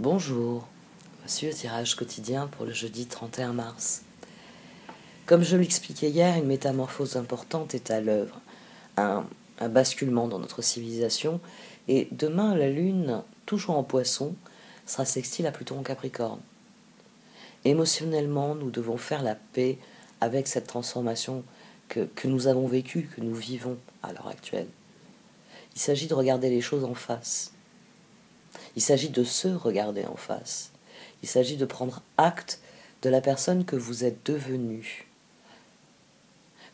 Bonjour, voici le tirage quotidien pour le jeudi 31 mars. Comme je l'expliquais hier, une métamorphose importante est à l'œuvre, un basculement dans notre civilisation, et demain la Lune, toujours en Poisson, sera sextile à Pluton en Capricorne. Émotionnellement, nous devons faire la paix avec cette transformation que nous avons vécue, que nous vivons à l'heure actuelle. Il s'agit de regarder les choses en face. Il s'agit de se regarder en face. Il s'agit de prendre acte de la personne que vous êtes devenue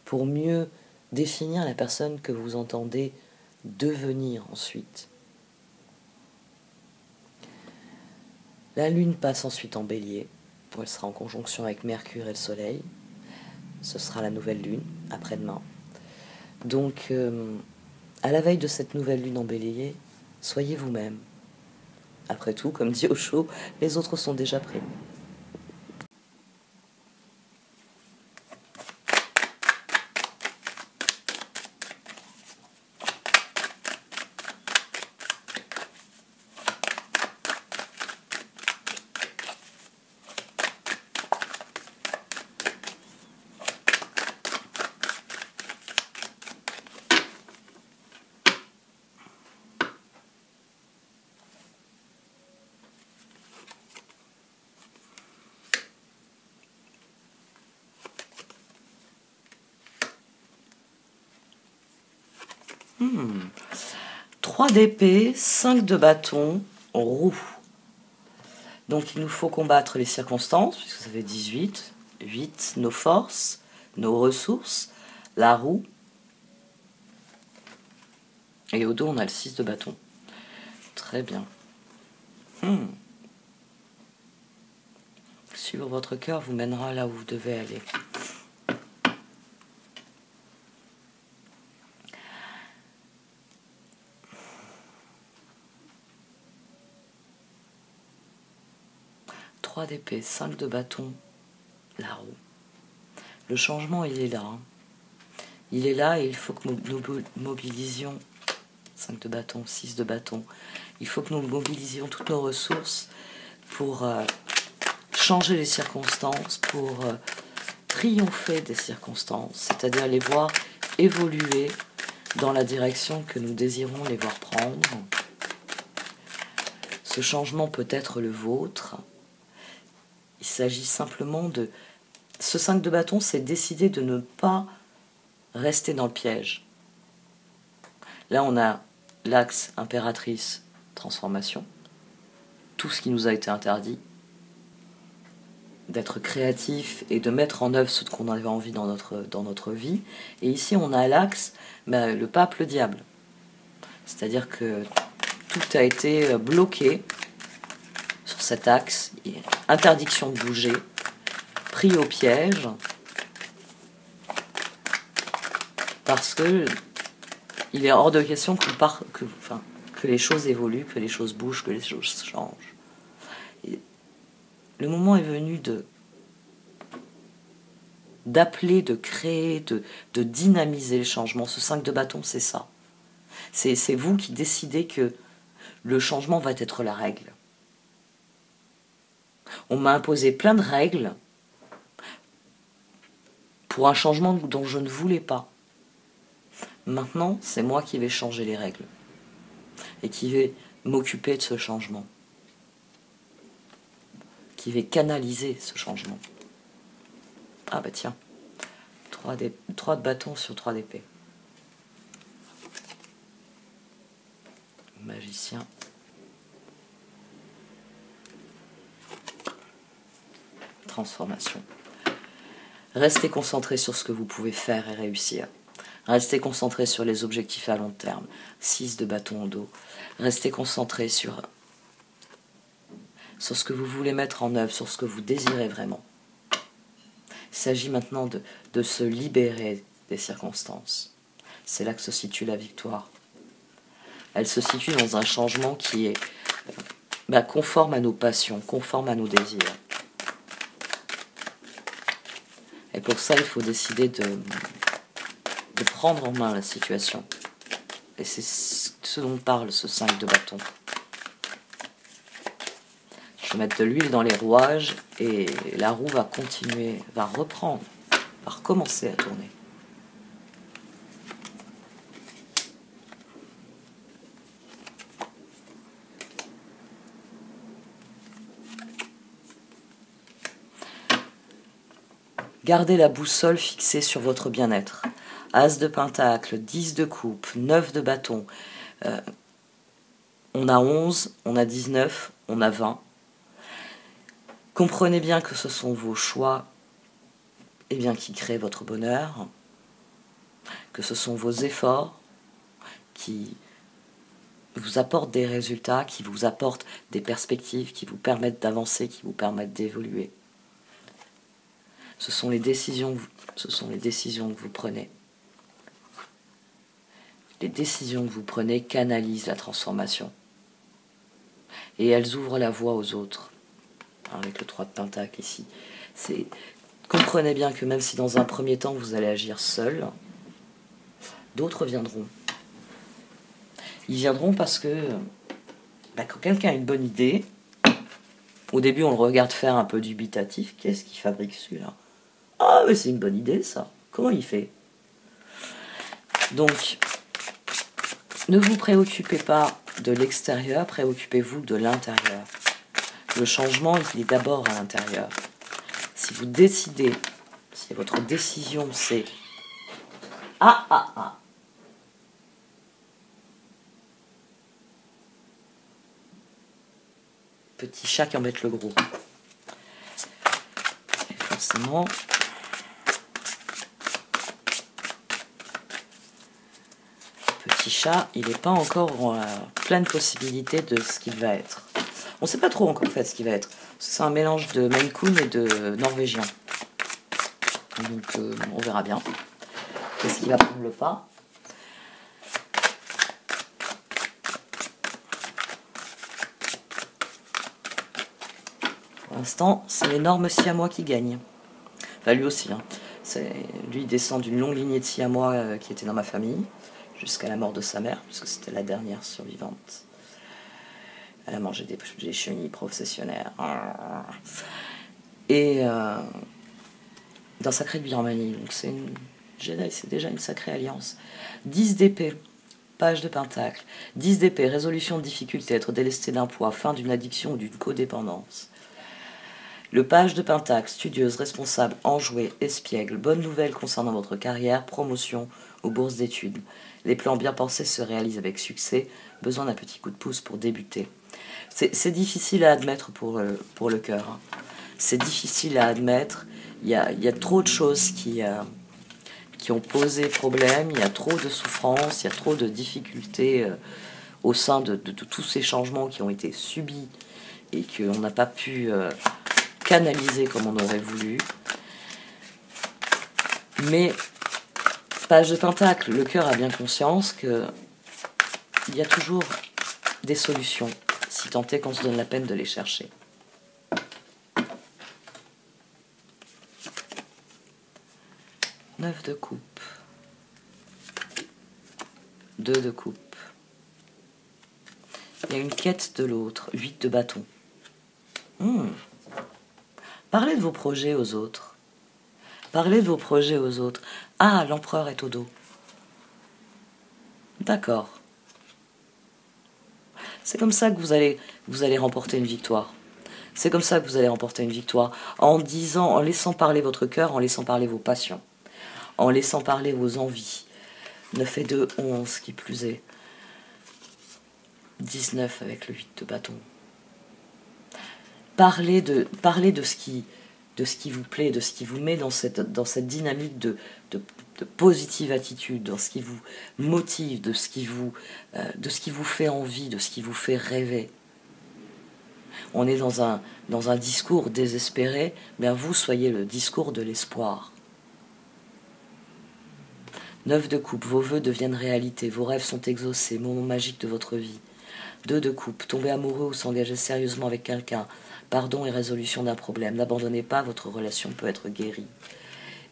pour mieux définir la personne que vous entendez devenir ensuite. La Lune passe ensuite en Bélier, où elle sera en conjonction avec Mercure et le Soleil. Ce sera la nouvelle Lune, après-demain. Donc, à la veille de cette nouvelle Lune en Bélier, soyez vous-même. Après tout, comme dit Osho, les autres sont déjà prêts. « 3 d'épée, 5 de bâton, roue. Donc il nous faut combattre les circonstances, puisque ça fait 18, 8, nos forces, nos ressources, la roue. Et au dos, on a le 6 de bâton. Très bien. Suivre votre cœur vous mènera là où vous devez aller. D'épée, 5 de bâton, la roue. Le changement, il est là. Il est là et il faut que nous mobilisions 5 de bâton, 6 de bâton. Il faut que nous mobilisions toutes nos ressources pour changer les circonstances, pour triompher des circonstances, c'est-à-dire les voir évoluer dans la direction que nous désirons les voir prendre. Ce changement peut être le vôtre. Il s'agit simplement de... Ce 5 de bâton, c'est décider de ne pas rester dans le piège. Là, on a l'axe impératrice transformation. Tout ce qui nous a été interdit. D'être créatif et de mettre en œuvre ce qu'on avait envie dans notre vie. Et ici, on a l'axe, le pape, le diable. C'est-à-dire que tout a été bloqué sur cet axe. Interdiction de bouger, pris au piège, parce que il est hors de question que les choses évoluent, que les choses bougent, que les choses changent. Et le moment est venu d'appeler, de créer, de dynamiser le changement. Ce 5 de bâton, c'est ça. C'est vous qui décidez que le changement va être la règle. On m'a imposé plein de règles pour un changement dont je ne voulais pas. Maintenant, c'est moi qui vais changer les règles et qui vais m'occuper de ce changement, qui vais canaliser ce changement. Ah bah tiens, 3 de bâton sur 3 d'épée. Magicien. Transformation. Restez concentré sur ce que vous pouvez faire et réussir. Restez concentré sur les objectifs à long terme. 6 de bâton au dos. Restez concentré sur ce que vous voulez mettre en œuvre, sur ce que vous désirez vraiment. Il s'agit maintenant de se libérer des circonstances. C'est là que se situe la victoire. Elle se situe dans un changement qui est conforme à nos passions, conforme à nos désirs. Et pour ça, il faut décider de prendre en main la situation. Et c'est ce dont parle ce 5 de bâton. Je vais mettre de l'huile dans les rouages et la roue va continuer, va reprendre, va recommencer à tourner. Gardez la boussole fixée sur votre bien-être. As de pentacle, 10 de coupe, 9 de bâton. On a 11, on a 19, on a 20. Comprenez bien que ce sont vos choix qui créent votre bonheur, que ce sont vos efforts qui vous apportent des résultats, qui vous apportent des perspectives, qui vous permettent d'avancer, qui vous permettent d'évoluer. Ce sont les décisions que vous prenez. Les décisions que vous prenez canalisent la transformation. Et elles ouvrent la voie aux autres. Avec le 3 de Pentacle ici. Comprenez bien que même si dans un premier temps vous allez agir seul, d'autres viendront. Ils viendront parce que quand quelqu'un a une bonne idée, au début on le regarde faire un peu dubitatif. Qu'est-ce qu'il fabrique celui-là? Ah, mais c'est une bonne idée ça. Comment il fait? Donc, ne vous préoccupez pas de l'extérieur, préoccupez-vous de l'intérieur. Le changement, il est d'abord à l'intérieur. Si vous décidez, si votre décision c'est petit chat qui embête le gros. Et forcément, petit chat, il n'est pas encore en pleine possibilité de ce qu'il va être. On ne sait pas trop encore en fait ce qu'il va être. C'est un mélange de Maine Coon et de Norvégien. Donc on verra bien. Qu'est-ce qui va prendre le pas? Pour l'instant, c'est l'énorme siamois qui gagne. Enfin, lui aussi. Hein. Lui descend d'une longue lignée de siamois qui était dans ma famille, jusqu'à la mort de sa mère, puisque c'était la dernière survivante. Elle a mangé des chenilles processionnaires. Et dans Sacré de Birmanie. Donc c'est une Jedi, c'est déjà une sacrée alliance. 10 d'épée, page de pentacle. 10 d'épée, résolution de difficulté, être délesté d'un poids, fin d'une addiction ou d'une codépendance. Le page de pentacle, studieuse, responsable, enjouée, espiègle, bonne nouvelle concernant votre carrière, promotion ou bourse d'études. Les plans bien pensés se réalisent avec succès, besoin d'un petit coup de pouce pour débuter. C'est difficile à admettre pour le cœur. Hein. C'est difficile à admettre. Il y a trop de choses qui ont posé problème, il y a trop de souffrances, il y a trop de difficultés au sein de tous ces changements qui ont été subis et qu'on n'a pas pu canaliser comme on aurait voulu. Mais, page de pentacle, le cœur a bien conscience qu'il y a toujours des solutions, si tant est qu'on se donne la peine de les chercher. Neuf de coupe. 2 de coupe. Il y a une quête de l'autre. 8 de bâton. Parlez de vos projets aux autres. Parlez de vos projets aux autres. Ah, l'empereur est au dos. D'accord. C'est comme ça que vous allez remporter une victoire. C'est comme ça que vous allez remporter une victoire. En laissant parler votre cœur, en laissant parler vos passions. En laissant parler vos envies. 9 et 2, 11, qui plus est. 19 avec le 8 de bâton. Parlez de ce qui vous plaît, de ce qui vous met dans cette dynamique de positive attitude, dans ce qui vous motive, de ce qui vous fait envie, de ce qui vous fait rêver. On est dans un discours désespéré, bien vous soyez le discours de l'espoir. 9 de coupe, vos vœux deviennent réalité, vos rêves sont exaucés, moment magique de votre vie. 2 de coupe, tomber amoureux ou s'engager sérieusement avec quelqu'un, pardon et résolution d'un problème, n'abandonnez pas, votre relation peut être guérie.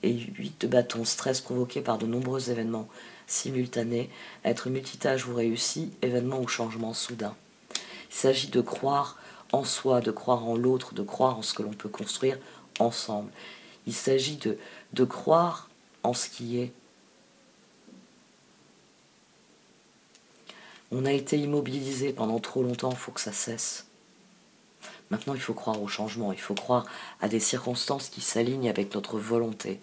Et 8 de bâton, stress provoqué par de nombreux événements simultanés, être multitâche vous réussit, événement ou changement soudain. Il s'agit de croire en soi, de croire en l'autre, de croire en ce que l'on peut construire ensemble. Il s'agit de croire en ce qui est. On a été immobilisé pendant trop longtemps, il faut que ça cesse. Maintenant, il faut croire au changement, il faut croire à des circonstances qui s'alignent avec notre volonté.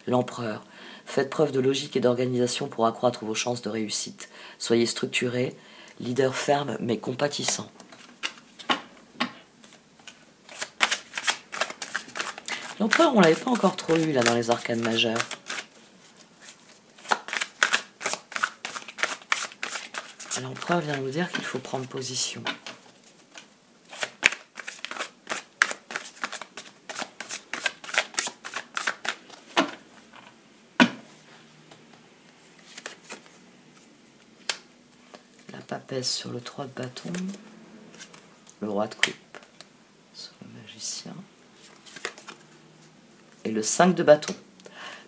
L'empereur, faites preuve de logique et d'organisation pour accroître vos chances de réussite. Soyez structuré, leader ferme mais compatissant. L'empereur, on ne l'avait pas encore trop eu là dans les arcanes majeures. L'empereur vient nous dire qu'il faut prendre position. La papesse sur le 3 de bâton, le roi de coupe sur le magicien, et le 5 de bâton.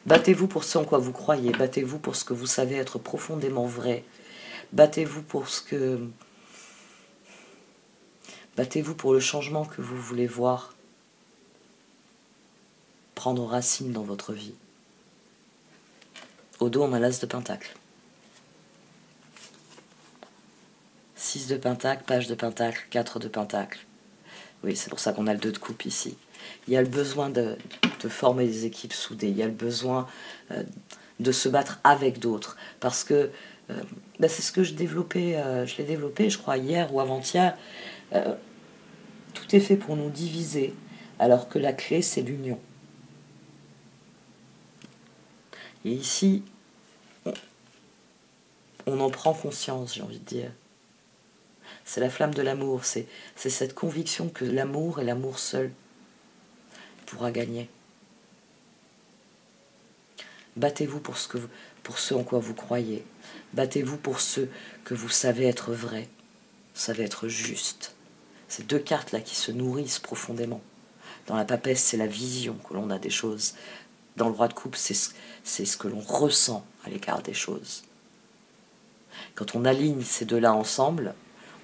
Battez-vous pour ce en quoi vous croyez, battez-vous pour ce que vous savez être profondément vrai, battez-vous pour battez-vous pour le changement que vous voulez voir prendre racine dans votre vie. Au dos, on a l'as de pentacle. 6 de pentacle, page de pentacle, 4 de pentacle. Oui, c'est pour ça qu'on a le 2 de coupe ici. Il y a le besoin de former des équipes soudées. Il y a le besoin de se battre avec d'autres. Parce que c'est ce que je l'ai développé, je crois, hier ou avant-hier. Tout est fait pour nous diviser, alors que la clé, c'est l'union. Et ici, on en prend conscience, j'ai envie de dire. C'est la flamme de l'amour, c'est cette conviction que l'amour et l'amour seul pourra gagner. Battez-vous pour ce en quoi vous croyez. Battez-vous pour ce que vous savez être vrai, savez être juste. Ces deux cartes-là qui se nourrissent profondément. Dans la papesse, c'est la vision que l'on a des choses. Dans le roi de coupe, c'est ce que l'on ressent à l'égard des choses. Quand on aligne ces deux-là ensemble,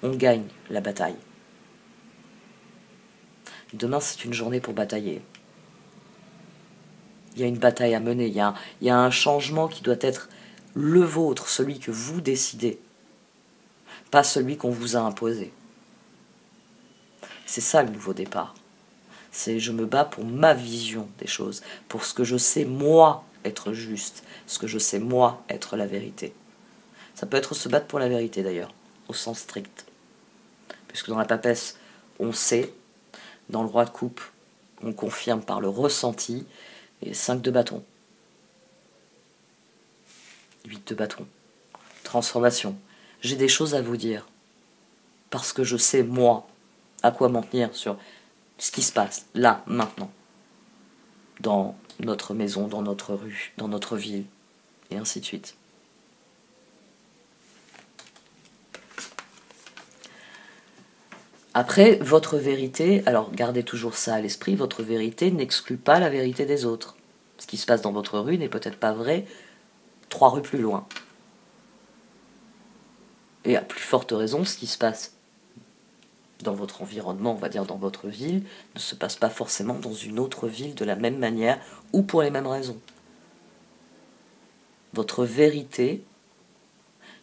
on gagne la bataille. Demain, c'est une journée pour batailler. Il y a une bataille à mener, il y a un changement qui doit être le vôtre, celui que vous décidez, pas celui qu'on vous a imposé. C'est ça le nouveau départ. C'est je me bats pour ma vision des choses, pour ce que je sais moi être juste, ce que je sais moi être la vérité. Ça peut être se battre pour la vérité d'ailleurs, au sens strict. Puisque dans la papesse, on sait, dans le roi de coupe, on confirme par le ressenti, et 5 de bâton. 8 de bâton. Transformation. J'ai des choses à vous dire, parce que je sais moi à quoi m'en tenir sur ce qui se passe là, maintenant, dans notre maison, dans notre rue, dans notre ville, et ainsi de suite. Après, votre vérité, alors gardez toujours ça à l'esprit, votre vérité n'exclut pas la vérité des autres. Ce qui se passe dans votre rue n'est peut-être pas vrai 3 rues plus loin. Et à plus forte raison, ce qui se passe dans votre environnement, on va dire dans votre ville, ne se passe pas forcément dans une autre ville de la même manière ou pour les mêmes raisons. Votre vérité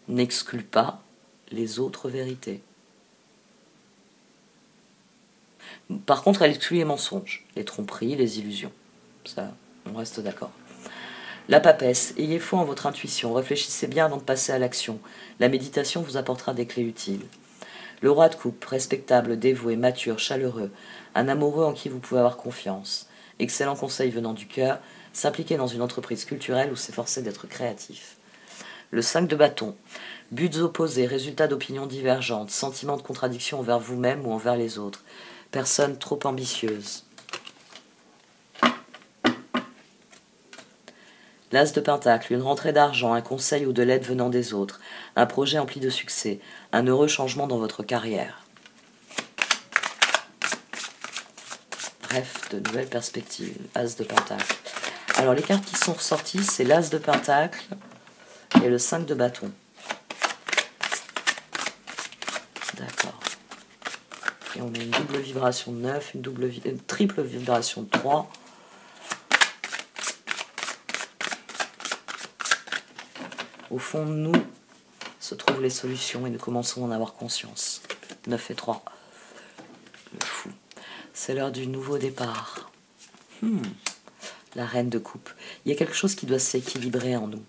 n'exclut pas les autres vérités. Par contre, elle exclut les mensonges, les tromperies, les illusions. Ça, on reste d'accord. La papesse, ayez foi en votre intuition, réfléchissez bien avant de passer à l'action. La méditation vous apportera des clés utiles. Le roi de coupe, respectable, dévoué, mature, chaleureux, un amoureux en qui vous pouvez avoir confiance. Excellent conseil venant du cœur, s'impliquer dans une entreprise culturelle ou s'efforcer d'être créatif. Le 5 de bâton, buts opposés, résultats d'opinions divergentes, sentiments de contradiction envers vous-même ou envers les autres. Personne trop ambitieuse. L'as de pentacle, une rentrée d'argent, un conseil ou de l'aide venant des autres, un projet empli de succès, un heureux changement dans votre carrière. Bref, de nouvelles perspectives. As de pentacle. Alors les cartes qui sont ressorties, c'est l'as de pentacle et le 5 de bâton. D'accord. Et on a une double vibration de 9, une triple vibration de 3. Au fond de nous se trouvent les solutions et nous commençons à en avoir conscience. 9 et 3. Le fou. C'est l'heure du nouveau départ. La reine de coupe. Il y a quelque chose qui doit s'équilibrer en nous.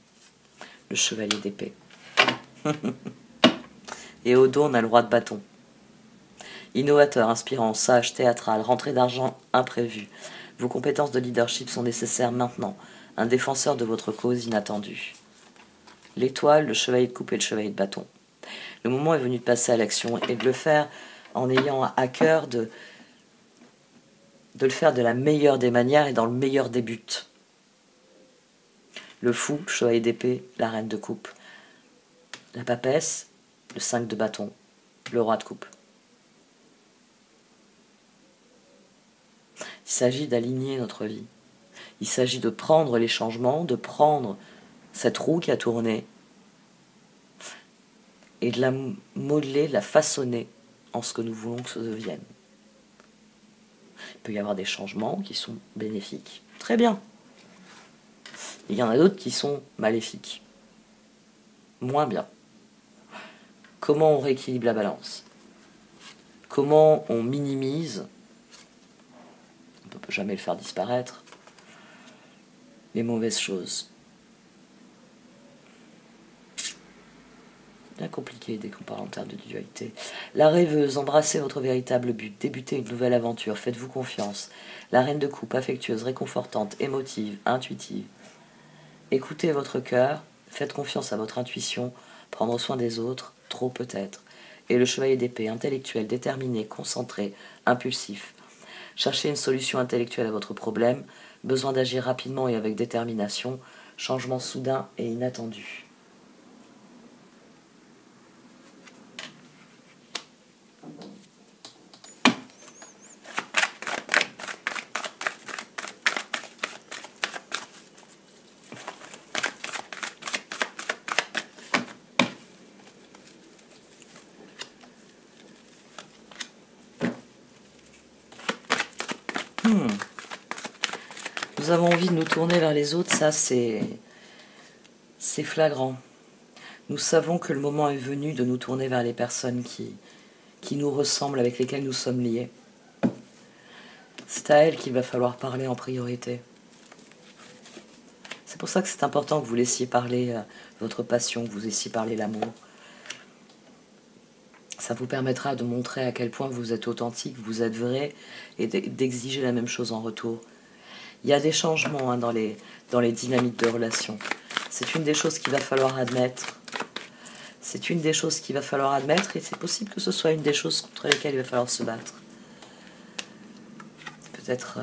Le chevalier d'épée. Et au dos, on a le roi de bâton. Innovateur, inspirant, sage, théâtral, rentrée d'argent imprévue. Vos compétences de leadership sont nécessaires maintenant. Un défenseur de votre cause inattendue. L'étoile, le chevalier de coupe et le chevalier de bâton. Le moment est venu de passer à l'action et de le faire en ayant à cœur de le faire de la meilleure des manières et dans le meilleur des buts. Le fou, le chevalier d'épée, la reine de coupe. La papesse, le 5 de bâton, le roi de coupe. Il s'agit d'aligner notre vie. Il s'agit de prendre les changements, de prendre cette roue qui a tourné et de la modeler, de la façonner en ce que nous voulons que ça devienne. Il peut y avoir des changements qui sont bénéfiques. Très bien. Il y en a d'autres qui sont maléfiques. Moins bien. Comment on rééquilibre la balance? Comment on minimise, on ne peut jamais le faire disparaître, les mauvaises choses? Bien compliqué dès qu'on parle en termes de dualité. La rêveuse, embrassez votre véritable but, débutez une nouvelle aventure, faites-vous confiance. La reine de coupe, affectueuse, réconfortante, émotive, intuitive. Écoutez votre cœur, faites confiance à votre intuition, prendre soin des autres, trop peut-être. Et le chevalier d'épée, intellectuel, déterminé, concentré, impulsif. Cherchez une solution intellectuelle à votre problème, besoin d'agir rapidement et avec détermination, changement soudain et inattendu. Nous avons envie de nous tourner vers les autres, ça c'est flagrant. Nous savons que le moment est venu de nous tourner vers les personnes qui nous ressemblent, avec lesquelles nous sommes liés. C'est à elles qu'il va falloir parler en priorité. C'est pour ça que c'est important que vous laissiez parler votre passion, que vous laissiez parler l'amour. Ça vous permettra de montrer à quel point vous êtes authentique, vous êtes vrai, et d'exiger la même chose en retour. Il y a des changements dans les dynamiques de relation. C'est une des choses qu'il va falloir admettre. C'est une des choses qu'il va falloir admettre, et c'est possible que ce soit une des choses contre lesquelles il va falloir se battre. Peut-être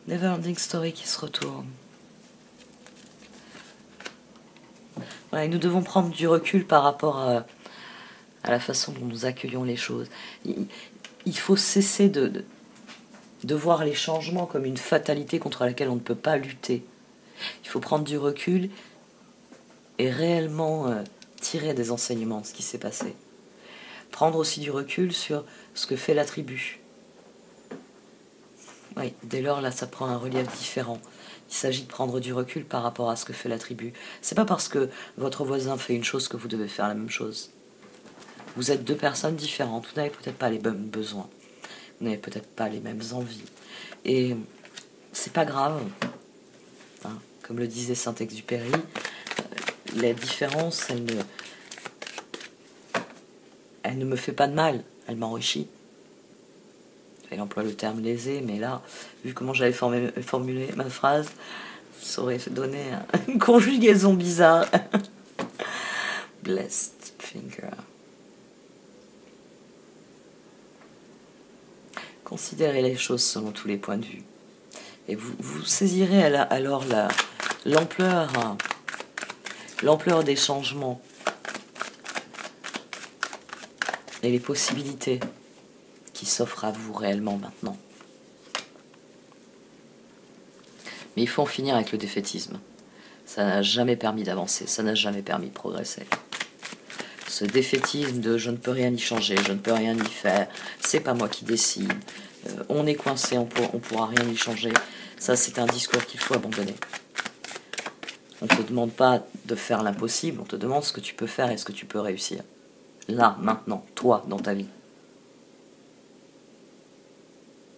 Neverending Story qui se retourne. Voilà, et nous devons prendre du recul par rapport à la façon dont nous accueillons les choses. Il faut cesser de voir les changements comme une fatalité contre laquelle on ne peut pas lutter. Il faut prendre du recul et réellement tirer des enseignements de ce qui s'est passé. Prendre aussi du recul sur ce que fait la tribu. Oui, dès lors, là, ça prend un relief différent. Il s'agit de prendre du recul par rapport à ce que fait la tribu. C'est pas parce que votre voisin fait une chose que vous devez faire la même chose. Vous êtes deux personnes différentes, vous n'avez peut-être pas les mêmes besoins. Vous n'avez peut-être pas les mêmes envies. Et c'est pas grave. Hein, comme le disait Saint-Exupéry, la différence, elle ne me fait pas de mal, elle m'enrichit. Elle emploie le terme lésé, mais là, vu comment j'avais formulé ma phrase, ça aurait donné une conjugaison bizarre. Blessed finger. Considérez les choses selon tous les points de vue. Et vous saisirez alors l'ampleur des changements et les possibilités qui s'offrent à vous réellement maintenant. Mais il faut en finir avec le défaitisme. Ça n'a jamais permis d'avancer, ça n'a jamais permis de progresser. Ce défaitisme de je ne peux rien y changer, je ne peux rien y faire, c'est pas moi qui décide, on est coincé, on pourra rien y changer. Ça, c'est un discours qu'il faut abandonner. On ne te demande pas de faire l'impossible, on te demande ce que tu peux faire et ce que tu peux réussir. Là, maintenant, toi, dans ta vie.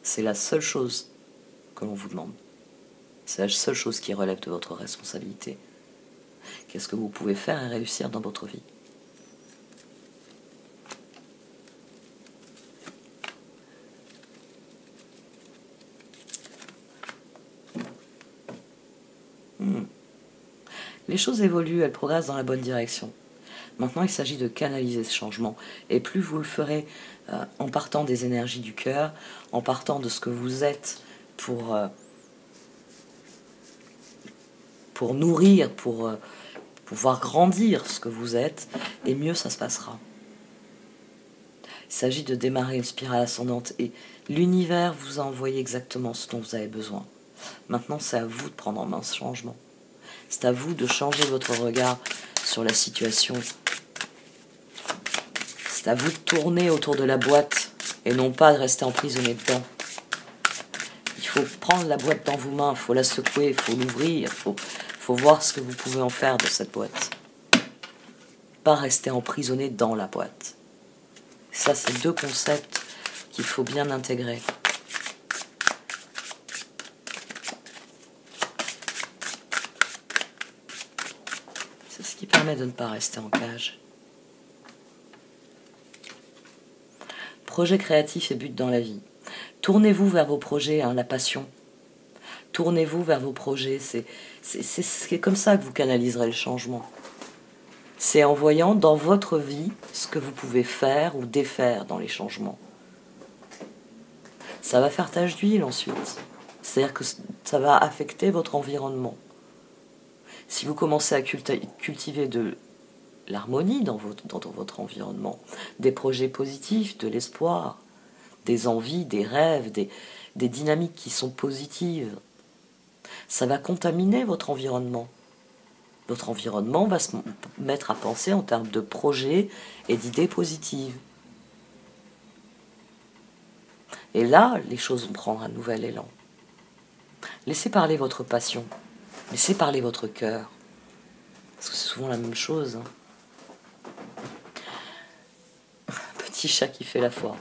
C'est la seule chose que l'on vous demande. C'est la seule chose qui relève de votre responsabilité. Qu'est-ce que vous pouvez faire et réussir dans votre vie? Les choses évoluent, elles progressent dans la bonne direction. Maintenant, il s'agit de canaliser ce changement. Et plus vous le ferez en partant des énergies du cœur, en partant de ce que vous êtes pour nourrir, pour pouvoir grandir ce que vous êtes, et mieux ça se passera. Il s'agit de démarrer une spirale ascendante et l'univers vous a envoyé exactement ce dont vous avez besoin. Maintenant, c'est à vous de prendre en main ce changement. C'est à vous de changer votre regard sur la situation. C'est à vous de tourner autour de la boîte et non pas de rester emprisonné dedans. Il faut prendre la boîte dans vos mains, il faut la secouer, il faut l'ouvrir, il faut voir ce que vous pouvez en faire de cette boîte. Pas rester emprisonné dans la boîte. Ça, c'est deux concepts qu'il faut bien intégrer. C'est ce qui permet de ne pas rester en cage. Projet créatif et but dans la vie. Tournez-vous vers vos projets, la passion. Tournez-vous vers vos projets. C'est comme ça que vous canaliserez le changement. C'est en voyant dans votre vie ce que vous pouvez faire ou défaire dans les changements. Ça va faire tache d'huile ensuite. C'est-à-dire que ça va affecter votre environnement. Si vous commencez à cultiver de l'harmonie dans votre environnement, des projets positifs, de l'espoir, des envies, des rêves, des dynamiques qui sont positives, ça va contaminer votre environnement. Votre environnement va se mettre à penser en termes de projets et d'idées positives. Et là, les choses vont prendre un nouvel élan. Laissez parler votre passion. Laissez parler votre cœur. Parce que c'est souvent la même chose. Petit chat qui fait la foi.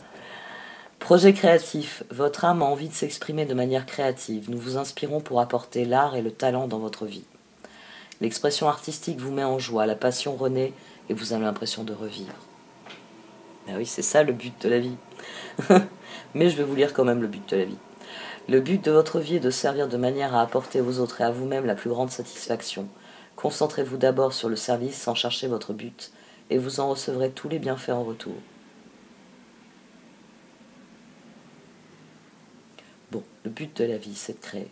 Projet créatif. Votre âme a envie de s'exprimer de manière créative. Nous vous inspirons pour apporter l'art et le talent dans votre vie. L'expression artistique vous met en joie, la passion renaît et vous avez l'impression de revivre. Ben oui, c'est ça le but de la vie. Mais je vais vous lire quand même le but de la vie. Le but de votre vie est de servir de manière à apporter aux autres et à vous-même la plus grande satisfaction. Concentrez-vous d'abord sur le service sans chercher votre but et vous en recevrez tous les bienfaits en retour. Bon, le but de la vie, c'est de créer.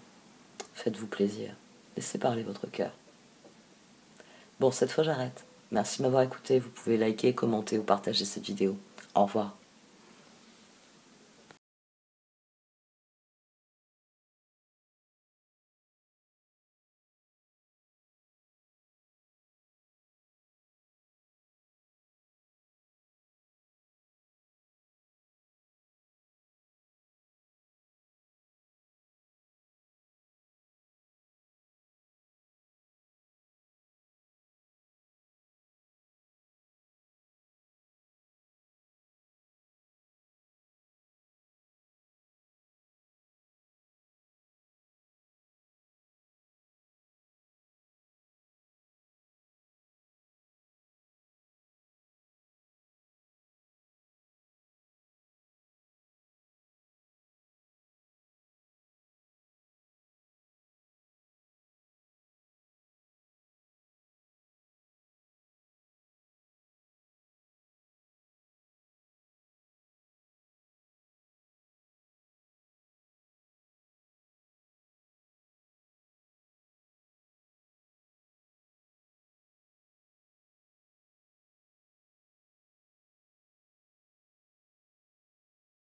Faites-vous plaisir. Laissez parler votre cœur. Bon, cette fois j'arrête. Merci de m'avoir écouté. Vous pouvez liker, commenter ou partager cette vidéo. Au revoir.